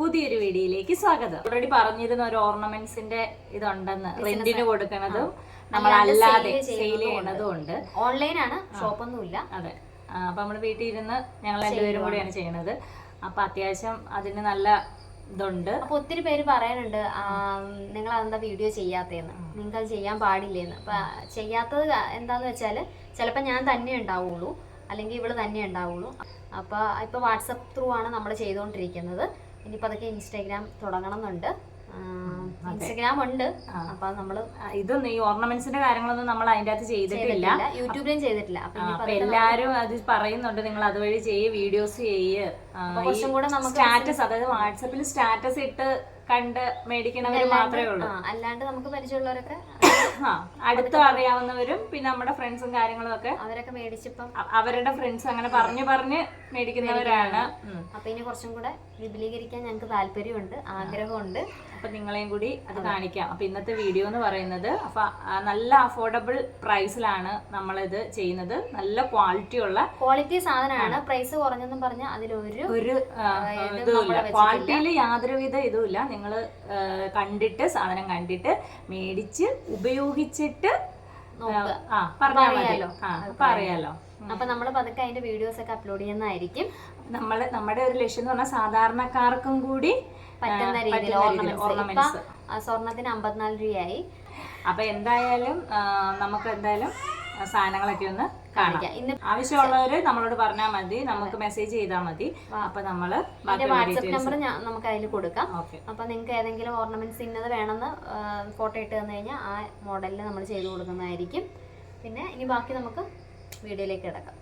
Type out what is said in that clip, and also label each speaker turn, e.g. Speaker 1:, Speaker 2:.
Speaker 1: പുതിയൊരു വീഡിയോയിലേക്ക് സ്വാഗതം. ഓൾറെഡി പറഞ്ഞിരുന്ന ഒരു ഓർണമെന്റ്സിന്റെ ഇതുണ്ടെന്ന്, റെന്റിന് കൊടുക്കണതും നമ്മളല്ലാതെ സെയിൽ ചെയ്യണതും ഉണ്ട്.
Speaker 2: ഓൺലൈനാണ്, ഷോപ്പൊന്നും ഇല്ല.
Speaker 1: അതെ. അപ്പൊ നമ്മള് വീട്ടിൽ ഇരുന്ന് ഞങ്ങൾ രണ്ടുപേരും കൂടിയാണ് ചെയ്യണത്. അപ്പൊ അത്യാവശ്യം അതിന് നല്ല ഇതുണ്ട്.
Speaker 2: അപ്പൊ ഒത്തിരി പേര് പറയാനുണ്ട്, നിങ്ങൾ അതെന്താ വീഡിയോ ചെയ്യാത്തേന്ന്, നിങ്ങൾക്ക് അത് ചെയ്യാൻ പാടില്ലേന്ന്. അപ്പൊ ചെയ്യാത്തത് എന്താന്ന് വെച്ചാല് ചിലപ്പോൾ ഞാൻ തന്നെ ഉണ്ടാവുള്ളൂ, അല്ലെങ്കിൽ ഇവള് തന്നെ ഉണ്ടാവുള്ളൂ. അപ്പോൾ ഇപ്പോൾ വാട്സപ്പ് ത്രൂ ആണ് നമ്മൾ ചെയ്തുകൊണ്ടിരിക്കുന്നത്. ഇനിയിപ്പോൾ അതൊക്കെ ഇൻസ്റ്റാഗ്രാം തുടങ്ങണം എന്നുണ്ട്. ഇൻസ്റ്റാഗ്രാം ഉണ്ട്. അപ്പൊ നമ്മള്
Speaker 1: ഇതൊന്നും ഈ ഓർണമെന്റ്സിന്റെ കാര്യങ്ങളൊന്നും നമ്മൾ അതിന്റെ അകത്ത് ചെയ്തിട്ടില്ല,
Speaker 2: യൂട്യൂബിലും ചെയ്തിട്ടില്ല.
Speaker 1: അപ്പൊ എല്ലാരും അത് പറയുന്നുണ്ട്, നിങ്ങൾ അതുവഴി ചെയ്യ്, വീഡിയോസ് ചെയ്യ്.
Speaker 2: കുറച്ചും കൂടെ നമുക്ക്
Speaker 1: സ്റ്റാറ്റസ്, അതായത് വാട്സപ്പിൽ സ്റ്റാറ്റസ് ഇട്ട് കണ്ട് മേടിക്കണവര് മാത്രമേ ഉള്ളൂ.
Speaker 2: അല്ലാണ്ട് നമുക്ക് പരിചയമുള്ളവരൊക്കെ
Speaker 1: അടുത്ത് അറിയാവുന്നവരും പിന്നെ നമ്മുടെ ഫ്രണ്ട്സും കാര്യങ്ങളും ഒക്കെ
Speaker 2: അവരൊക്കെ മേടിച്ചപ്പം
Speaker 1: അവരുടെ ഫ്രണ്ട്സ് അങ്ങനെ പറഞ്ഞ് മേടിക്കുന്നവരാണ്.
Speaker 2: അപ്പൊ ഇനി കുറച്ചും കൂടെ വിപുലീകരിക്കാൻ ഞങ്ങൾക്ക് താല്പര്യമുണ്ട്, ആഗ്രഹമുണ്ട്.
Speaker 1: അപ്പൊ നിങ്ങളെയും കൂടി അത് കാണിക്കാം. അപ്പൊ ഇന്നത്തെ വീഡിയോ എന്ന് പറയുന്നത്, അപ്പൊ നല്ല അഫോർഡബിൾ പ്രൈസിലാണ് നമ്മളിത് ചെയ്യുന്നത്. നല്ല ക്വാളിറ്റി
Speaker 2: സാധനമാണ്. പ്രൈസ് കുറഞ്ഞെന്നും പറഞ്ഞാൽ അതിലൊരു
Speaker 1: ഇതുമില്ല, ക്വാളിറ്റിയിൽ യാതൊരുവിധ ഇതുമില്ല. നിങ്ങൾ സാധനം കണ്ടിട്ട് മേടിച്ച് ഉപയോഗിച്ചിട്ട് പറയാലോ.
Speaker 2: അപ്പൊ നമ്മൾ പതുക്കെ അതിന്റെ വീഡിയോസ് ഒക്കെ അപ്ലോഡ് ചെയ്യുന്നതായിരിക്കും.
Speaker 1: നമ്മുടെ ഒരു ലക്ഷ്യം എന്ന് പറഞ്ഞാൽ സാധാരണക്കാർക്കും കൂടി
Speaker 2: പറ്റുന്ന രീതിയിൽ ഓർണമെന്റ്സ്. സ്വർണത്തിന് 54 രൂപയായി.
Speaker 1: അപ്പൊ എന്തായാലും നമുക്ക് എന്തായാലും സാധനങ്ങളൊക്കെ ഒന്ന് കാണിക്കാം. ആവശ്യമുള്ളവര് നമ്മളോട് പറഞ്ഞാൽ മതി, നമുക്ക് മെസ്സേജ് ചെയ്താൽ മതി. അപ്പൊ നമ്മള്
Speaker 2: വാട്സപ്പ് നമ്പർ നമുക്ക് അതിൽ കൊടുക്കാം. അപ്പൊ നിങ്ങൾക്ക് ഏതെങ്കിലും ഓർണമെന്റ്സ് ഇന്നത് വേണമെന്ന് ഫോട്ടോ ഇട്ട് തന്നു കഴിഞ്ഞാൽ ആ മോഡലിൽ നമ്മൾ ചെയ്ത് കൊടുക്കുന്നതായിരിക്കും. പിന്നെ ഇനി ബാക്കി നമുക്ക് വീഡിയോയിലേക്ക് കിടക്കാം.